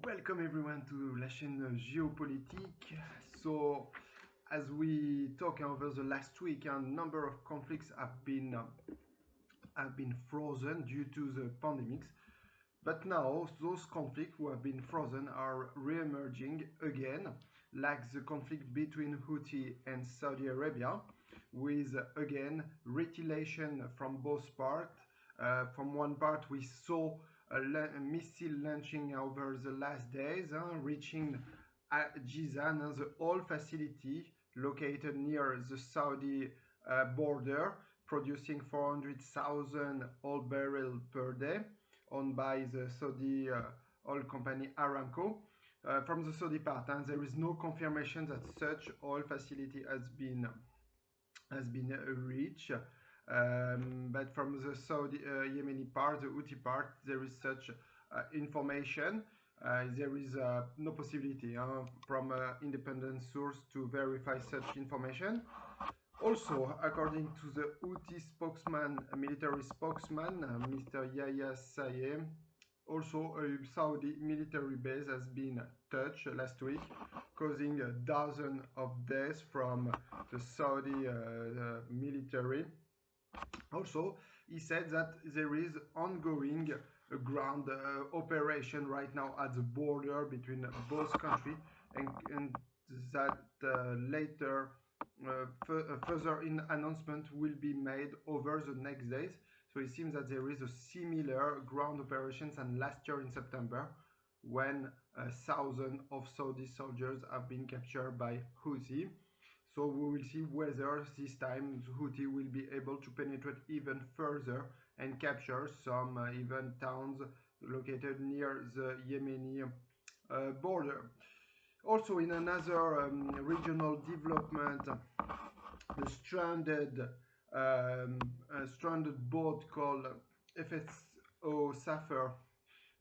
Welcome everyone to la chaîne Géopolitique. So, as we talked over the last week, a number of conflicts have been frozen due to the pandemics. But now those conflicts who have been frozen are re-emerging again, like the conflict between Houthi and Saudi Arabia, with again retaliation from both parts. From one part, we saw a missile launching over the last days, reaching Jizan, the oil facility located near the Saudi border, producing 400,000 oil barrels per day, owned by the Saudi oil company Aramco. From the Saudi part, and there is no confirmation that such oil facility has been reached. But from the Saudi Yemeni part, the Houthi part, there is such information. There is no possibility from independent source to verify such information. Also, according to the Houthi spokesman, military spokesman, Mr. Yahya Sayeh, also a Saudi military base has been touched last week, causing dozens of deaths from the Saudi military. Also, he said that there is ongoing ground operation right now at the border between both countries, and that later further announcement will be made over the next days. So it seems that there is a similar ground operations than last year in September, when thousands of Saudi soldiers have been captured by Houthi. So we will see whether this time the Houthi will be able to penetrate even further and capture some even towns located near the Yemeni border. Also, in another regional development, the stranded boat called FSO Safer,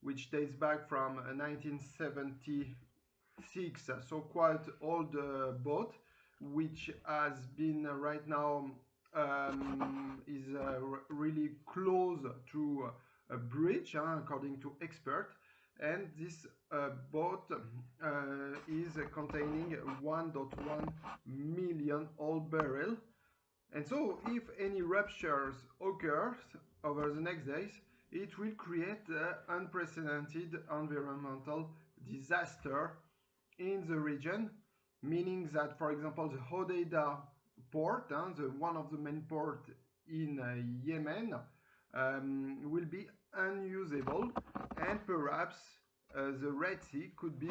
which dates back from 1976, so quite old boat, which has been right now is really close to a bridge, according to experts. And this boat is containing 1.1 million oil barrel. And so if any ruptures occurs over the next days, it will create an unprecedented environmental disaster in the region, meaning that, for example, the Hodeidah port, one of the main ports in Yemen, will be unusable, and perhaps the Red Sea could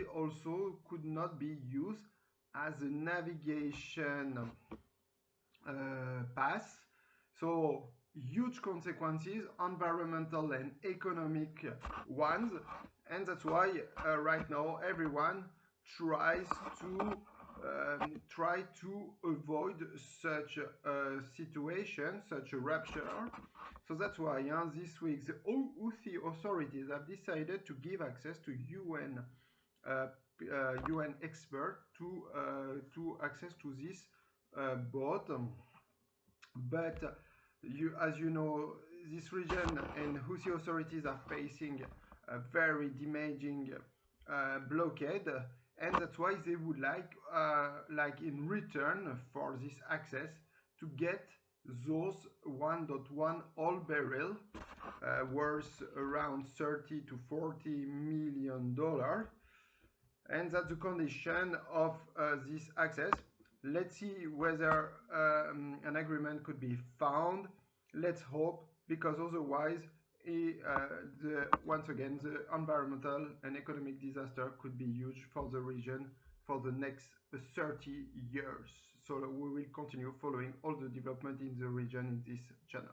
not be used as a navigation path. So huge consequences, environmental and economic ones, and that's why right now everyone tries to avoid such a situation, such a rupture. So that's why this week the Houthi authorities have decided to give access to UN expert to access to this boat. But as you know, this region and Houthi authorities are facing a very damaging blockade, and that's why they would like in return for this access, to get those 1.1 oil barrel worth around 30 to 40 million dollars, and that's the condition of this access. Let's see whether an agreement could be found. Let's hope, because otherwise once again the environmental and economic disaster could be huge for the region for the next 30 years. So we will continue following all the development in the region in this channel.